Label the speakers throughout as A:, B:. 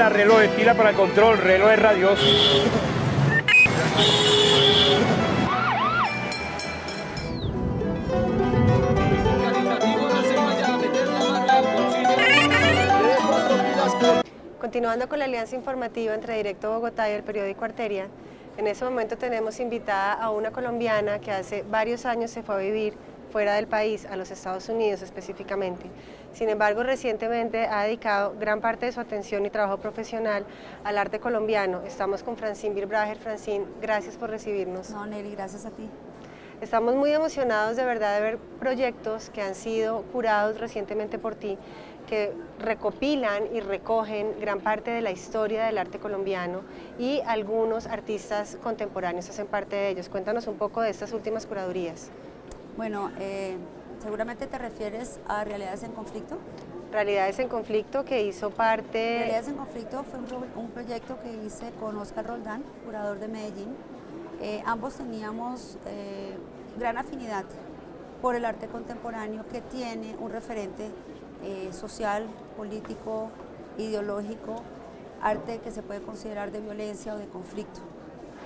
A: pila, reloj de pila para el control, reloj de radios.
B: Continuando con la alianza informativa entre Directo Bogotá y el periódico Arteria, en ese momento tenemos invitada a una colombiana que hace varios años se fue a vivir fuera del país, a los Estados Unidos específicamente. Sin embargo, recientemente ha dedicado gran parte de su atención y trabajo profesional al arte colombiano. Estamos con Francine Birbrajer. Francine, gracias por recibirnos.
C: No, Nelly, gracias a ti.
B: Estamos muy emocionados de verdad de ver proyectos que han sido curados recientemente por ti, que recopilan y recogen gran parte de la historia del arte colombiano, y algunos artistas contemporáneos hacen parte de ellos. Cuéntanos un poco de estas últimas curadurías.
C: Bueno, seguramente te refieres a Realidades en Conflicto.
B: Realidades en Conflicto, que hizo parte...
C: Realidades en Conflicto fue un proyecto que hice con Oscar Roldán, curador de Medellín. Ambos teníamos gran afinidad por el arte contemporáneo, que tiene un referente social, político, ideológico, arte que se puede considerar de violencia o de conflicto.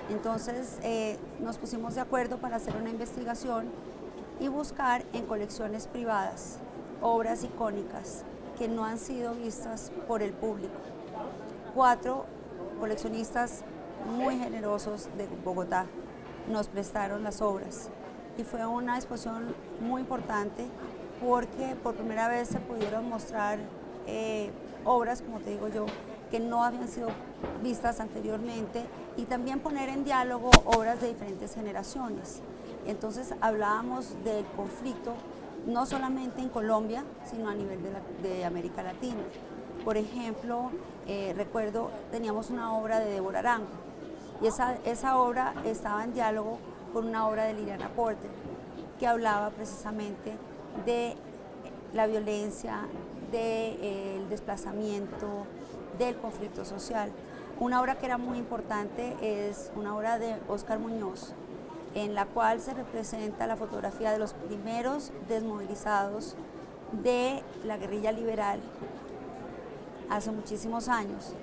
C: Entonces nos pusimos de acuerdo para hacer una investigación y buscar en colecciones privadas obras icónicas que no han sido vistas por el público. 4 coleccionistas muy generosos de Bogotá nos prestaron las obras, y fue una exposición muy importante porque por primera vez se pudieron mostrar obras, como te digo yo, que no habían sido vistas anteriormente, y también poner en diálogo obras de diferentes generaciones. Entonces hablábamos del conflicto no solamente en Colombia, sino a nivel de América Latina. Por ejemplo, recuerdo, teníamos una obra de Débora Arango, y esa obra estaba en diálogo con una obra de Liliana Porter, que hablaba precisamente de la violencia, del desplazamiento, del conflicto social. Una obra que era muy importante es una obra de Óscar Muñoz, en la cual se representa la fotografía de los primeros desmovilizados de la guerrilla liberal hace muchísimos años,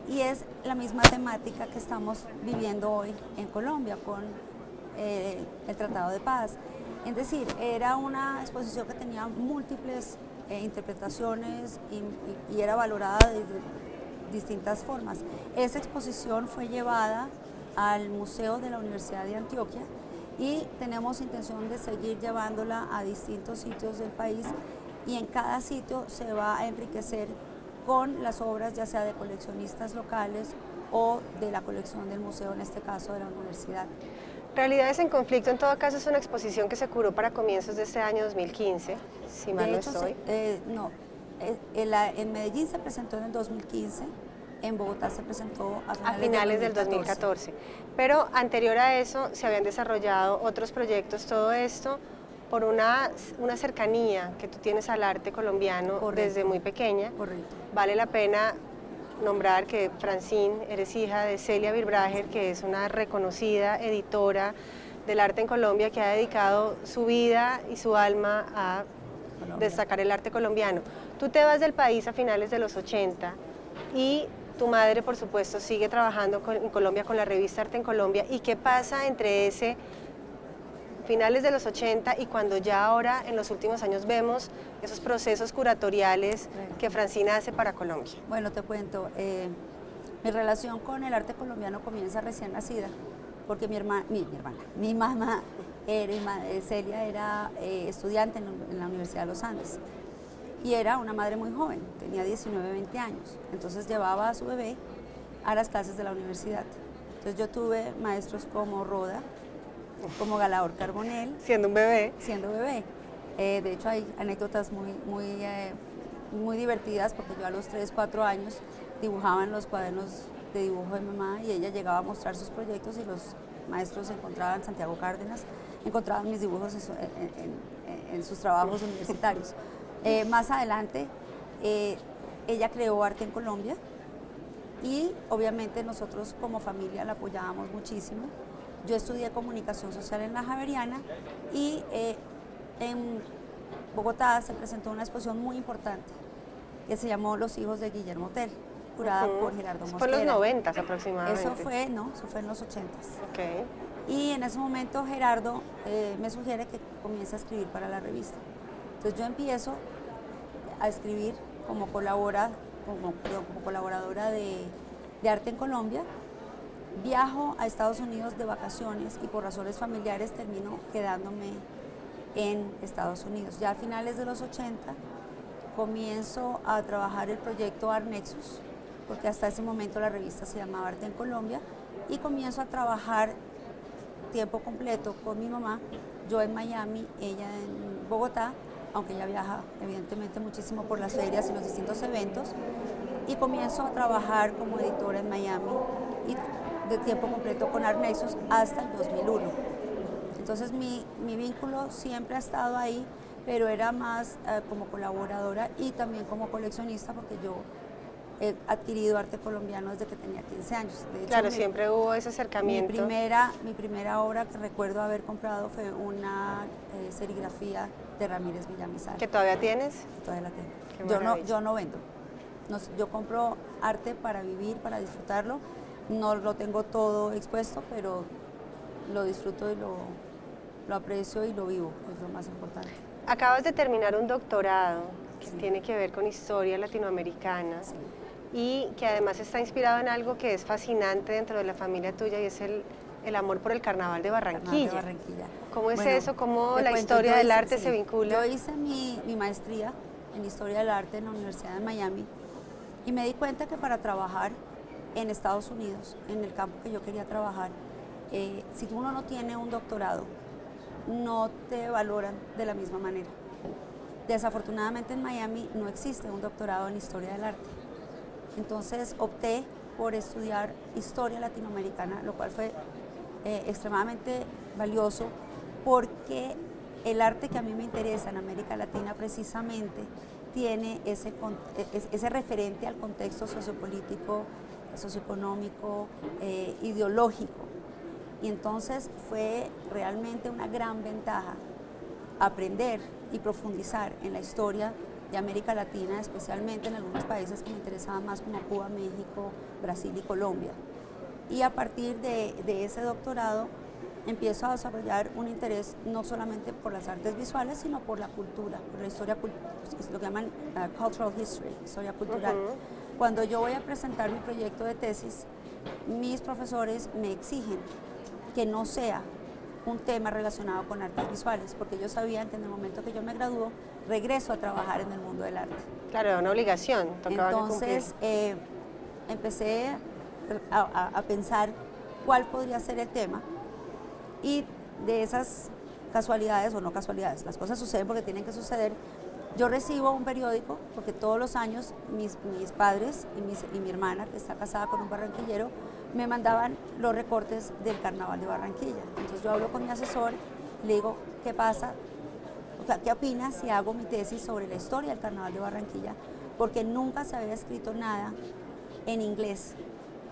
C: y es la misma temática que estamos viviendo hoy en Colombia con el Tratado de Paz. Es decir, era una exposición que tenía múltiples interpretaciones y era valorada desde distintas formas. Esa exposición fue llevada al Museo de la Universidad de Antioquia, y tenemos intención de seguir llevándola a distintos sitios del país, y en cada sitio se va a enriquecer con las obras ya sea de coleccionistas locales o de la colección del museo, en este caso de la universidad.
B: Realidades en Conflicto, en todo caso, es una exposición que se curó para comienzos de este año 2015, si mal no estoy.
C: En Medellín se presentó en el 2015, en Bogotá se presentó a
B: finales del 2014. Pero anterior a eso se habían desarrollado otros proyectos, todo esto por una cercanía que tú tienes al arte colombiano. Correcto. Desde muy pequeña.
C: Correcto.
B: Vale la pena nombrar que, Francine, eres hija de Celia Birbrajer, que es una reconocida editora del arte en Colombia, que ha dedicado su vida y su alma a destacar el arte colombiano. Tú te vas del país a finales de los 80 y tu madre, por supuesto, sigue trabajando en Colombia con la revista Arte en Colombia. ¿Y qué pasa entre ese finales de los 80 y cuando ya ahora en los últimos años vemos esos procesos curatoriales que Francine hace para Colombia?
C: Bueno, te cuento, mi relación con el arte colombiano comienza recién nacida, porque mi mamá, Celia, era estudiante en la Universidad de los Andes, y era una madre muy joven, tenía 19, 20 años, entonces llevaba a su bebé a las clases de la universidad. Entonces yo tuve maestros como Roda, como Galaor Carbonell.
B: Siendo un bebé.
C: Siendo bebé. De hecho hay anécdotas muy divertidas, porque yo a los 3, 4 años dibujaba en los cuadernos de dibujo de mamá, y ella llegaba a mostrar sus proyectos, y los maestros encontraban, Santiago Cárdenas, encontraban mis dibujos en sus trabajos universitarios. Más adelante ella creó Arte en Colombia, y obviamente nosotros como familia la apoyábamos muchísimo. Yo estudié comunicación social en la Javeriana, y en Bogotá se presentó una exposición muy importante que se llamó Los hijos de Guillermo Tell. curada por Gerardo Mosquera.
B: Fue en los 90 aproximadamente.
C: Eso fue en los 80s.
B: Okay.
C: Y en ese momento Gerardo me sugiere que comience a escribir para la revista. Entonces yo empiezo a escribir como colaboradora de Arte en Colombia. Viajo a Estados Unidos de vacaciones y por razones familiares termino quedándome en Estados Unidos. Ya a finales de los 80 comienzo a trabajar el proyecto Art Nexus, porque hasta ese momento la revista se llamaba Arte en Colombia, y comienzo a trabajar tiempo completo con mi mamá, yo en Miami, ella en Bogotá, aunque ella viaja evidentemente muchísimo por las ferias y los distintos eventos, y comienzo a trabajar como editora en Miami y de tiempo completo con Art Nexus hasta el 2001. Entonces mi vínculo siempre ha estado ahí, pero era más como colaboradora y también como coleccionista, porque yo he adquirido arte colombiano desde que tenía 15 años. De hecho,
B: claro, siempre hubo ese acercamiento.
C: Mi primera obra que recuerdo haber comprado fue una serigrafía de Ramírez Villamizar.
B: ¿Que todavía tienes?
C: Todavía la tengo. Yo no vendo. Yo compro arte para vivir, para disfrutarlo. No lo tengo todo expuesto, pero lo disfruto y lo aprecio y lo vivo, es lo más importante.
B: Acabas de terminar un doctorado que tiene que ver con historia latinoamericana y que además está inspirado en algo que es fascinante dentro de la familia tuya, y es el amor por el Carnaval de Barranquilla. ¿Cómo es eso? ¿Cómo la historia del arte se vincula?
C: Yo hice mi maestría en Historia del Arte en la Universidad de Miami y me di cuenta que para trabajar en Estados Unidos, en el campo que yo quería trabajar, si uno no tiene un doctorado, no te valoran de la misma manera. Desafortunadamente en Miami no existe un doctorado en Historia del Arte. Entonces opté por estudiar Historia Latinoamericana, lo cual fue extremadamente valioso, porque el arte que a mí me interesa en América Latina precisamente tiene ese referente al contexto sociopolítico, socioeconómico, ideológico. Y entonces fue realmente una gran ventaja aprender y profundizar en la historia de América Latina, especialmente en algunos países que me interesaban más, como Cuba, México, Brasil y Colombia. Y a partir de ese doctorado empiezo a desarrollar un interés no solamente por las artes visuales, sino por la cultura, por la historia, lo que llaman cultural history, historia cultural. Cuando yo voy a presentar mi proyecto de tesis, mis profesores me exigen que no sea un tema relacionado con artes visuales, porque ellos sabían que en el momento que yo me gradúo, regreso a trabajar en el mundo del arte.
B: Claro, era una obligación.
C: Entonces empecé a pensar cuál podría ser el tema, y de esas casualidades o no casualidades, las cosas suceden porque tienen que suceder. Yo recibo un periódico, porque todos los años mis padres y mi hermana, que está casada con un barranquillero, me mandaban los recortes del Carnaval de Barranquilla. Entonces yo hablo con mi asesor, le digo, ¿qué pasa? O sea, ¿qué opinas si hago mi tesis sobre la historia del Carnaval de Barranquilla? Porque nunca se había escrito nada en inglés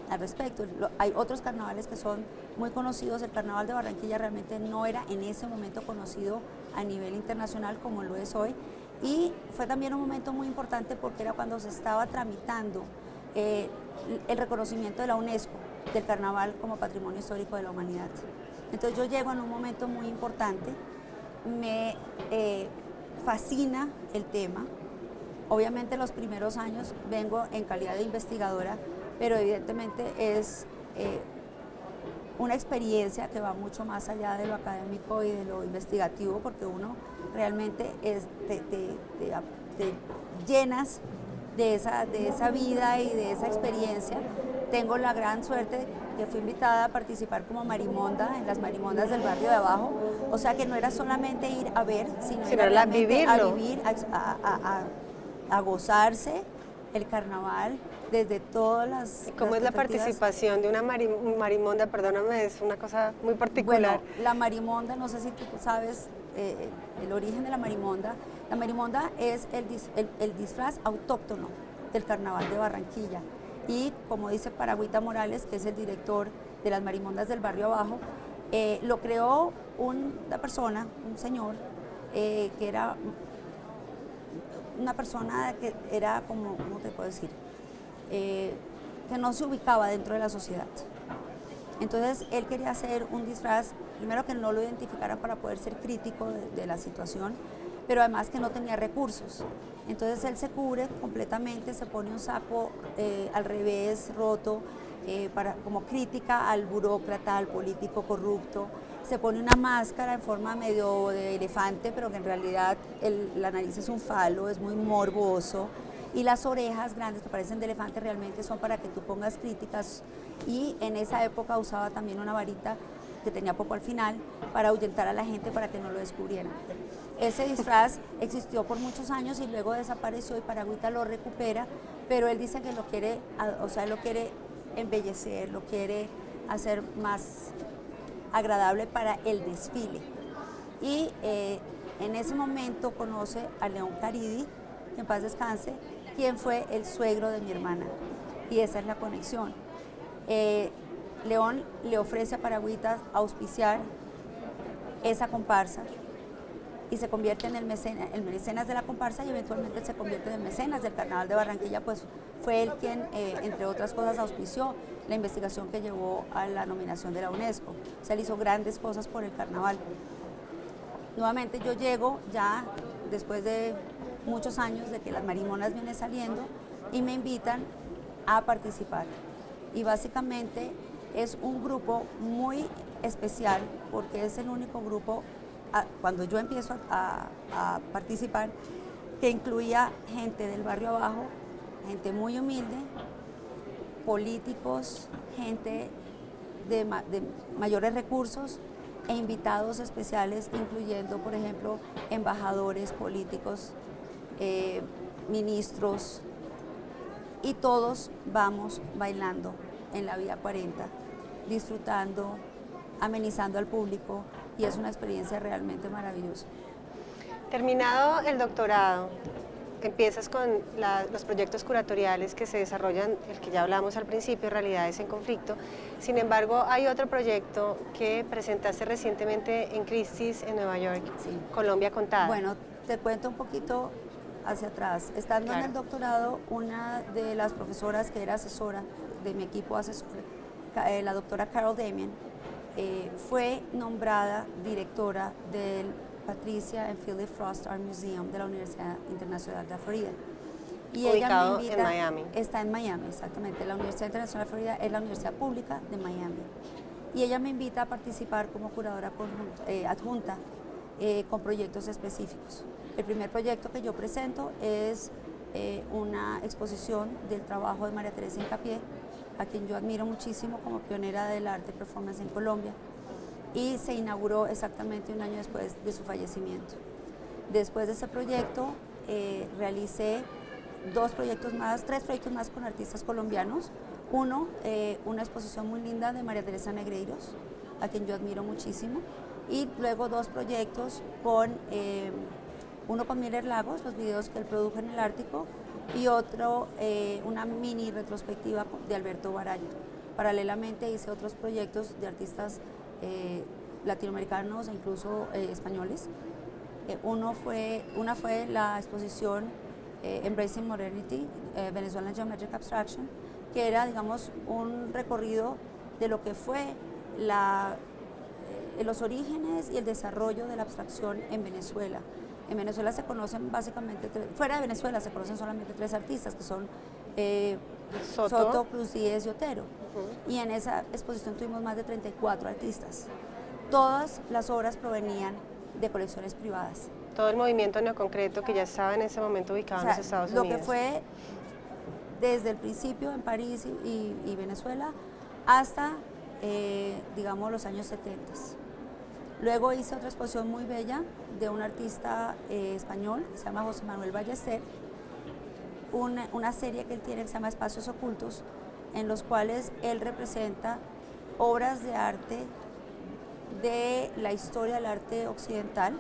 C: al respecto. Hay otros carnavales que son muy conocidos. El Carnaval de Barranquilla realmente no era en ese momento conocido a nivel internacional como lo es hoy. Y fue también un momento muy importante porque era cuando se estaba tramitando el reconocimiento de la UNESCO del carnaval como patrimonio histórico de la humanidad. Entonces yo llego en un momento muy importante, me fascina el tema. Obviamente los primeros años vengo en calidad de investigadora, pero evidentemente es una experiencia que va mucho más allá de lo académico y de lo investigativo, porque uno realmente te llenas de esa vida y de esa experiencia. Tengo la gran suerte que fui invitada a participar como marimonda en las marimondas del barrio de abajo, o sea que no era solamente ir a ver, sino era realmente a vivir, a gozarse el carnaval desde todas las...
B: ¿Cómo es la participación de una marimonda? Perdóname, es una cosa muy particular.
C: Bueno, la marimonda, no sé si tú sabes el origen de la marimonda. La marimonda es el disfraz autóctono del Carnaval de Barranquilla. Y como dice Paragüita Morales, que es el director de las marimondas del barrio abajo, lo creó una persona, un señor, que era una persona que era como, ¿cómo te puedo decir? que no se ubicaba dentro de la sociedad. Entonces él quería hacer un disfraz, primero que no lo identificaran para poder ser crítico de la situación, pero además que no tenía recursos. Entonces él se cubre completamente, se pone un saco al revés, roto, como crítica al burócrata, al político corrupto. Se pone una máscara en forma medio de elefante, pero que en realidad la nariz es un falo, es muy morboso. Y las orejas grandes que parecen de elefante realmente son para que tú pongas críticas. Y en esa época usaba también una varita que tenía poco al final para ahuyentar a la gente para que no lo descubrieran. Ese disfraz existió por muchos años y luego desapareció y Paragüita lo recupera, pero él dice que lo quiere, o sea, lo quiere embellecer, lo quiere hacer más agradable para el desfile. Y en ese momento conoce a León Caridi, que en paz descanse, quien fue el suegro de mi hermana. Y esa es la conexión. León le ofrece a Paragüita auspiciar esa comparsa y se convierte en el mecenas de la comparsa y eventualmente se convierte en el mecenas del Carnaval de Barranquilla, pues fue él quien, entre otras cosas, auspició la investigación que llevó a la nominación de la UNESCO. O sea, él hizo grandes cosas por el Carnaval. Nuevamente yo llego ya después de muchos años de que las Marimonas vienen saliendo y me invitan a participar. Y básicamente es un grupo muy especial porque es el único grupo, cuando yo empiezo a participar, que incluía gente del barrio abajo, gente muy humilde, políticos, gente de mayores recursos e invitados especiales, incluyendo, por ejemplo, embajadores políticos, ministros, y todos vamos bailando en la Vía 40, disfrutando, amenizando al público, y es una experiencia realmente maravillosa.
B: Terminado el doctorado, empiezas con los proyectos curatoriales que se desarrollan, el que ya hablamos al principio, Realidades en Conflicto. Sin embargo, hay otro proyecto que presentaste recientemente en Christie's en Nueva York,
C: Sí.
B: Colombia Contada.
C: Bueno, te cuento un poquito hacia atrás. Estando en el doctorado, una de las profesoras que era asesora de mi equipo asesor, la doctora Carol Damian, fue nombrada directora del Patricia and Philip Frost Art Museum de la Universidad Internacional de la Florida. Y
B: ubicado
C: ella me invita,
B: en Miami.
C: Está en Miami, exactamente. La Universidad Internacional de la Florida es la universidad pública de Miami. Y ella me invita a participar como curadora adjunta con proyectos específicos. El primer proyecto que yo presento es una exposición del trabajo de María Teresa Hincapié, a quien yo admiro muchísimo como pionera del arte performance en Colombia, y se inauguró exactamente un año después de su fallecimiento. Después de ese proyecto realicé tres proyectos más con artistas colombianos. Uno, una exposición muy linda de María Teresa Negreiros, a quien yo admiro muchísimo, y luego dos proyectos uno con Miller Lagos, los videos que él produjo en el Ártico, y otro, una mini retrospectiva de Alberto Barayo. Paralelamente hice otros proyectos de artistas latinoamericanos e incluso españoles. Una fue la exposición Embracing Modernity, Venezuelan Geometric Abstraction, que era, digamos, un recorrido de lo que fue los orígenes y el desarrollo de la abstracción en Venezuela. En Venezuela se conocen básicamente, fuera de Venezuela se conocen solamente tres artistas, que son Soto, Cruz Díez y Otero. Y en esa exposición tuvimos más de 34 artistas. Todas las obras provenían de colecciones privadas.
B: Todo el movimiento neoconcreto que ya estaba en ese momento ubicado en los Estados Unidos.
C: Lo que fue desde el principio en París y Venezuela hasta, digamos, los años 70. Luego hice otra exposición muy bella de un artista español que se llama José Manuel Ballester, una serie que él tiene que se llama Espacios Ocultos, en los cuales él representa obras de arte de la historia del arte occidental,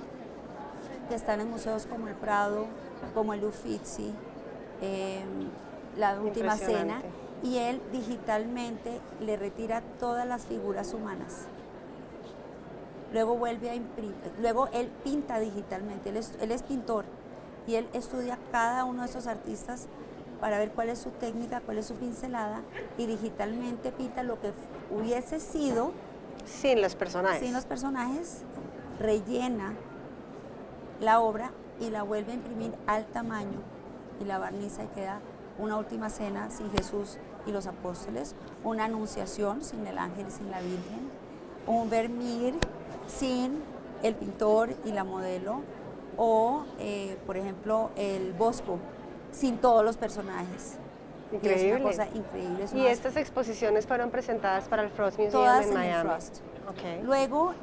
C: que están en museos como el Prado, como el Uffizi, la Última Cena, y él digitalmente le retira todas las figuras humanas. Luego vuelve a imprimir, luego él pinta digitalmente, él es pintor y él estudia cada uno de esos artistas para ver cuál es su técnica, cuál es su pincelada, y digitalmente pinta lo que hubiese sido
B: Sin los personajes.
C: sin los personajes, rellena la obra y la vuelve a imprimir al tamaño y la barniza y queda una última cena sin Jesús y los apóstoles, una anunciación sin el ángel y sin la Virgen, un Vermeer sin el pintor y la modelo, o por ejemplo el Bosco sin todos los personajes.
B: Increíble.
C: Y es una cosa increíble. Es
B: Y
C: una-
B: estas exposiciones fueron presentadas para el Frost Museum
C: todas
B: en
C: en
B: Miami.
C: el Frost.
B: Ok.
C: Luego,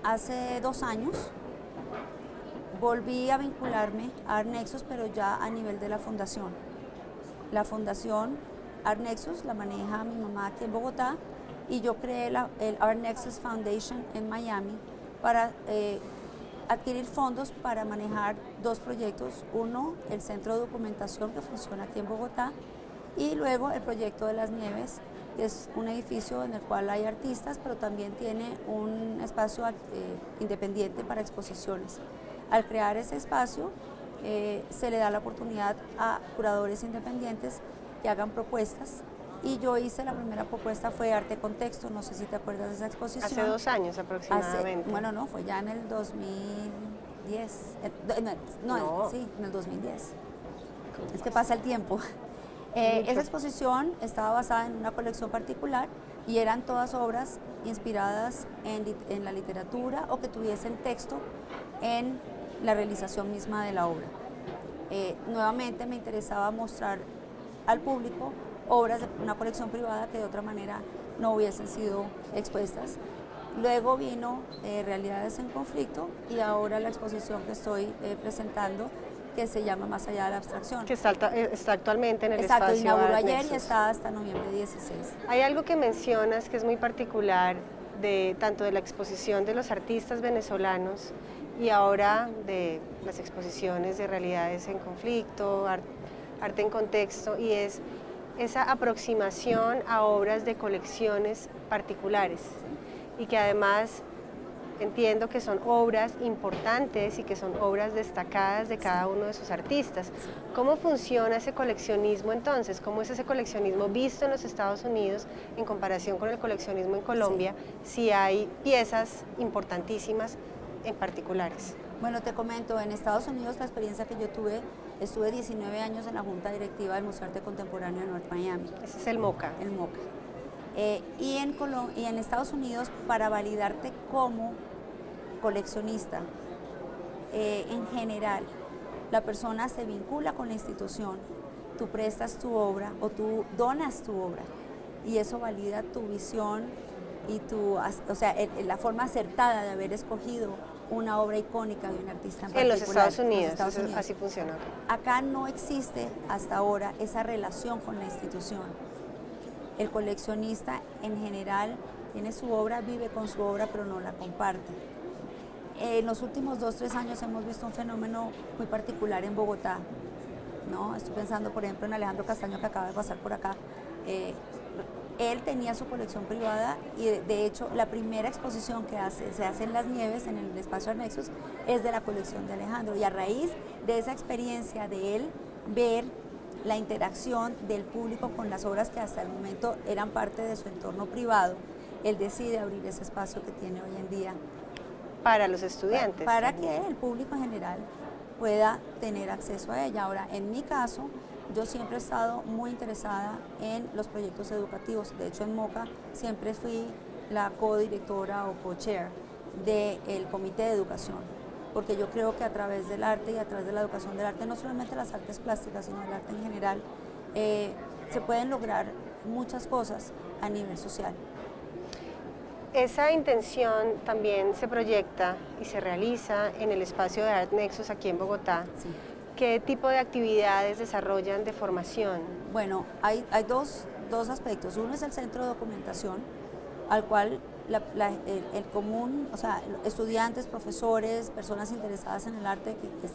C: hace 2 años, volví a vincularme a Art Nexus, pero ya a nivel de la fundación. La fundación Art Nexus la maneja mi mamá aquí en Bogotá, y yo creé el Art Nexus Foundation en Miami para adquirir fondos para manejar 2 proyectos. Uno, el centro de documentación que funciona aquí en Bogotá, y luego el proyecto de las Nieves, que es un edificio en el cual hay artistas, pero también tiene un espacio independiente para exposiciones. Al crear ese espacio, se le da la oportunidad a curadores independientes que hagan propuestas, y yo hice la primera propuesta, fue Arte Contexto, no sé si te acuerdas de esa exposición.
B: Hace 2 años aproximadamente.
C: Bueno, no, fue ya en el 2010,
B: No.
C: sí, en el 2010. Es que pasa el tiempo. Esa exposición estaba basada en una colección particular y eran todas obras inspiradas en la literatura o que tuviesen texto en la realización misma de la obra. Nuevamente me interesaba mostrar al público obras de una colección privada que de otra manera no hubiesen sido expuestas. Luego vino Realidades en Conflicto, y ahora la exposición que estoy presentando, que se llama Más allá de la abstracción.
B: Que está actualmente en el
C: Exacto,
B: espacio
C: inauguró
B: Art
C: ayer y
B: Nexus.
C: está hasta noviembre 16.
B: Hay algo que mencionas que es muy particular de tanto de la exposición de los artistas venezolanos y ahora de las exposiciones de Realidades en Conflicto, Arte en Contexto, y es esa aproximación a obras de colecciones particulares, y que además entiendo que son obras importantes y que son obras destacadas de cada uno de sus artistas. ¿Cómo funciona ese coleccionismo entonces? ¿Cómo es ese coleccionismo visto en los Estados Unidos en comparación con el coleccionismo en Colombia, si hay piezas importantísimas en particulares?
C: Bueno, te comento, en Estados Unidos la experiencia que yo tuve, estuve 19 años en la Junta Directiva del Museo de Arte Contemporáneo de North Miami.
B: Ese es el MoCA.
C: El MoCA. Y en Estados Unidos, para validarte como coleccionista, en general, la persona se vincula con la institución, tú prestas tu obra o tú donas tu obra, y eso valida tu visión y la forma acertada de haber escogido una obra icónica de un artista en particular.
B: En los Estados Unidos,
C: En los Estados Unidos.
B: así funciona.
C: Acá no existe hasta ahora esa relación con la institución. El coleccionista en general tiene su obra, vive con su obra, pero no la comparte. En los últimos 2-3 años hemos visto un fenómeno muy particular en Bogotá, ¿no? Estoy pensando, por ejemplo, en Alejandro Castaño, que acaba de pasar por acá. Él tenía su colección privada, y de hecho la primera exposición que se hace en Las Nieves, en el espacio Art Nexus, es de la colección de Alejandro, y a raíz de esa experiencia de él ver la interacción del público con las obras que hasta el momento eran parte de su entorno privado, él decide abrir ese espacio que tiene hoy en día
B: Para los estudiantes.
C: para que el público en general pueda tener acceso a ella. Ahora, en mi caso, yo siempre he estado muy interesada en los proyectos educativos. De hecho, en MoCA siempre fui la co-directora o co-chair del Comité de Educación, porque yo creo que a través del arte y a través de la educación del arte, no solamente las artes plásticas, sino el arte en general, se pueden lograr muchas cosas a nivel social.
B: Esa intención también se proyecta y se realiza en el espacio de Art Nexus aquí en Bogotá.
C: Sí.
B: ¿Qué tipo de actividades desarrollan de formación?
C: Bueno, hay dos aspectos. Uno es el centro de documentación, al cual el común, o sea, estudiantes, profesores, personas interesadas en el arte que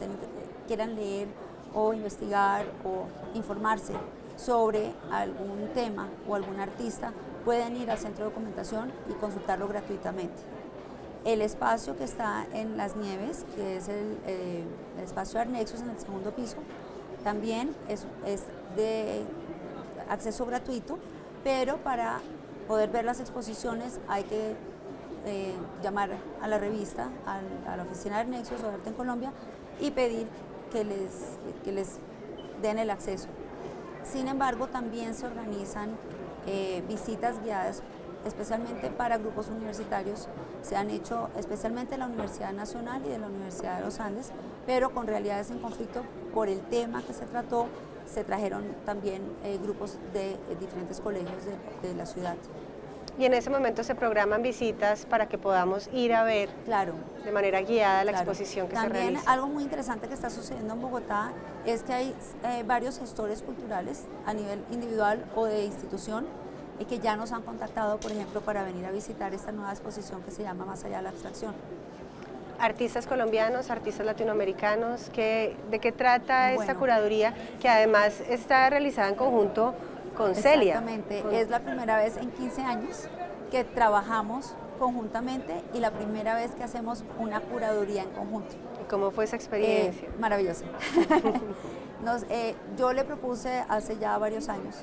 C: quieran leer o investigar o informarse sobre algún tema o algún artista, pueden ir al centro de documentación y consultarlo gratuitamente. El espacio que está en Las Nieves, que es el espacio Art Nexus en el segundo piso, También es de acceso gratuito, pero para poder ver las exposiciones hay que llamar a la revista, a la oficina de Nexos o de Arte en Colombia y pedir que les den el acceso. Sin embargo, también se organizan visitas guiadas especialmente para grupos universitarios. Se han hecho especialmente en la Universidad Nacional y de la Universidad de los Andes, pero con realidades en conflicto por el tema que se trató. Se trajeron también grupos de diferentes colegios de la ciudad.
B: Y en ese momento se programan visitas para que podamos ir a ver de manera guiada la exposición que se realiza.
C: También algo muy interesante que está sucediendo en Bogotá es que hay varios gestores culturales a nivel individual o de institución que ya nos han contactado, por ejemplo, para venir a visitar esta nueva exposición que se llama Más allá de la abstracción.
B: Artistas colombianos, artistas latinoamericanos, ¿de qué trata esta curaduría que además está realizada en conjunto con Celia?
C: Exactamente, es la primera vez en 15 años que trabajamos conjuntamente y la primera vez que hacemos una curaduría en conjunto.
B: ¿Y cómo fue esa experiencia?
C: Maravillosa. Yo le propuse hace ya varios años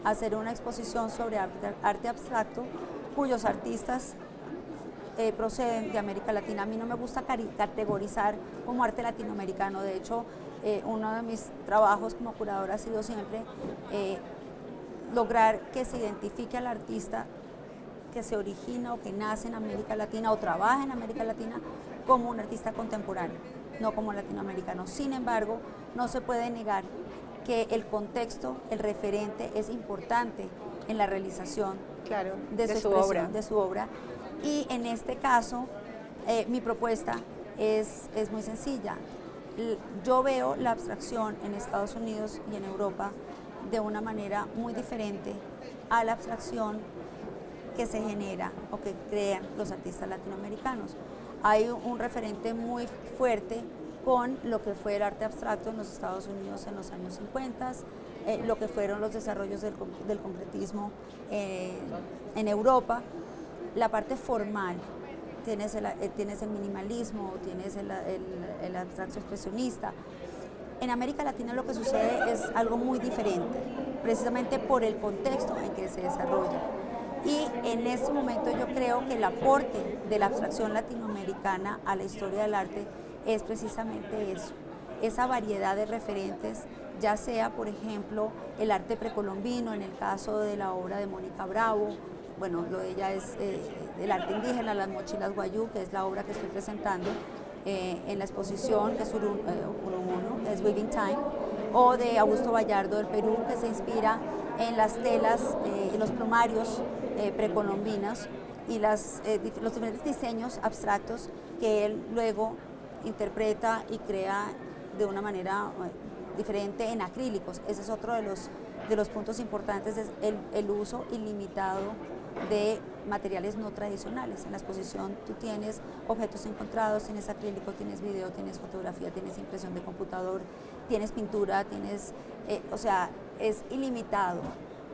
C: hacer una exposición sobre arte abstracto cuyos artistas proceden de América Latina. A mí no me gusta categorizar como arte latinoamericano. De hecho, uno de mis trabajos como curadora ha sido siempre lograr que se identifique al artista que se origina o que nace en América Latina o trabaja en América Latina como un artista contemporáneo, no como latinoamericano. Sin embargo, no se puede negar que el contexto, el referente es importante en la realización de su obra. Y en este caso, mi propuesta es muy sencilla. Yo veo la abstracción en Estados Unidos y en Europa de una manera muy diferente a la abstracción que se genera o que crean los artistas latinoamericanos. Hay un referente muy fuerte con lo que fue el arte abstracto en los Estados Unidos en los años 50, lo que fueron los desarrollos del concretismo en Europa. La parte formal, tienes el minimalismo, tienes el abstracto expresionista. En América Latina lo que sucede es algo muy diferente, precisamente por el contexto en que se desarrolla. Y en este momento yo creo que el aporte de la abstracción latinoamericana a la historia del arte es precisamente eso, esa variedad de referentes, ya sea, por ejemplo, el arte precolombino, en el caso de la obra de Mónica Bravo. Bueno, lo de ella es el arte indígena, las mochilas guayú, que es la obra que estoy presentando en la exposición, que es Urumono, es Weaving Time, o de Augusto Vallardo del Perú, que se inspira en las telas, en los plumarios precolombinos y los diferentes diseños abstractos que él luego interpreta y crea de una manera diferente en acrílicos. Ese es otro de los puntos importantes, es el uso ilimitado de materiales no tradicionales. En la exposición tú tienes objetos encontrados, tienes acrílico, tienes video, tienes fotografía, tienes impresión de computador, tienes pintura, tienes, o sea, es ilimitado.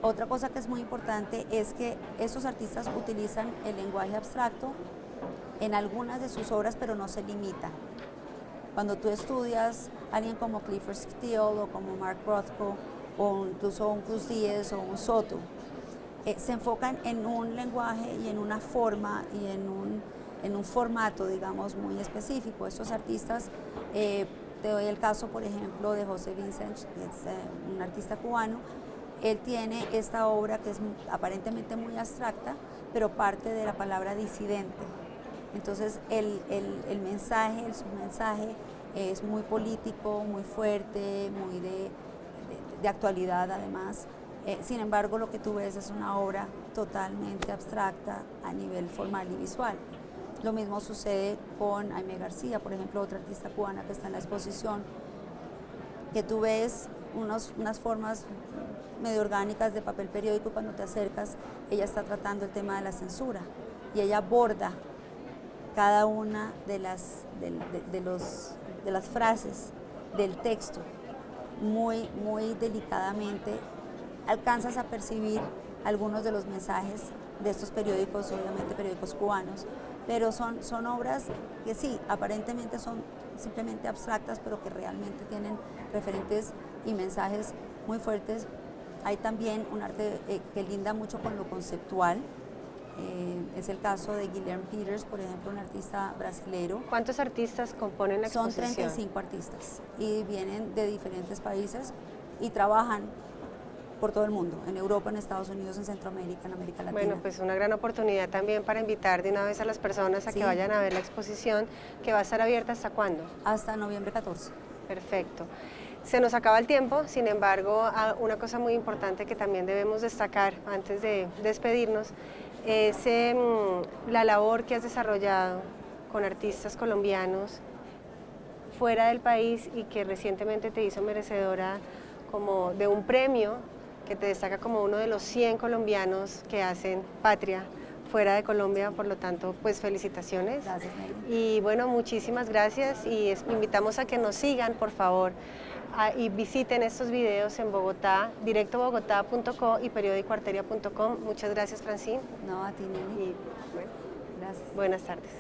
C: Otra cosa que es muy importante es que estos artistas utilizan el lenguaje abstracto en algunas de sus obras, pero no se limita. Cuando tú estudias a alguien como Clifford Steele o como Mark Rothko o incluso un Cruz Díez o un Soto, se enfocan en un lenguaje y en una forma y en un formato, digamos, muy específico. Estos artistas, te doy el caso, por ejemplo, de José Vicent, que es un artista cubano. Él tiene esta obra que es aparentemente muy abstracta, pero parte de la palabra disidente. Entonces el mensaje, el submensaje es muy político, muy fuerte, muy de actualidad además. Sin embargo, lo que tú ves es una obra totalmente abstracta a nivel formal y visual. Lo mismo sucede con Aimee García, por ejemplo, otra artista cubana que está en la exposición, que tú ves unas formas medio orgánicas de papel periódico. Cuando te acercas, ella está tratando el tema de la censura y ella aborda cada una de las frases del texto muy, muy delicadamente. Alcanzas a percibir algunos de los mensajes de estos periódicos, obviamente periódicos cubanos, pero son obras que sí, aparentemente son simplemente abstractas, pero que realmente tienen referentes y mensajes muy fuertes. Hay también un arte que linda mucho con lo conceptual. Es el caso de Guilherme Peters, por ejemplo, un artista brasilero.
B: ¿Cuántos artistas componen la exposición?
C: Son 35 artistas y vienen de diferentes países y trabajan por todo el mundo, en Europa, en Estados Unidos, en Centroamérica, en América Latina.
B: Bueno, pues una gran oportunidad también para invitar de una vez a las personas a que vayan a ver la exposición, que va a estar abierta ¿hasta cuándo?
C: Hasta noviembre 14.
B: Perfecto. Se nos acaba el tiempo, sin embargo, una cosa muy importante que también debemos destacar antes de despedirnos es la labor que has desarrollado con artistas colombianos fuera del país y que recientemente te hizo merecedora como de un premio que te destaca como uno de los 100 colombianos que hacen patria fuera de Colombia, por lo tanto, pues felicitaciones.
C: Gracias, Nelly.
B: Y bueno, muchísimas gracias y invitamos a que nos sigan, por favor, y visiten estos videos en Bogotá, directobogotá.co y periodicoarteria.com. Muchas gracias, Francine.
C: No, a ti, Nelly.
B: Y bueno,
C: Gracias.
B: buenas tardes.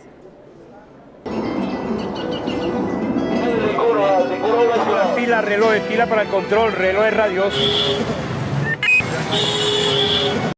A: Pila, reloj, pila para el control, reloj radioso.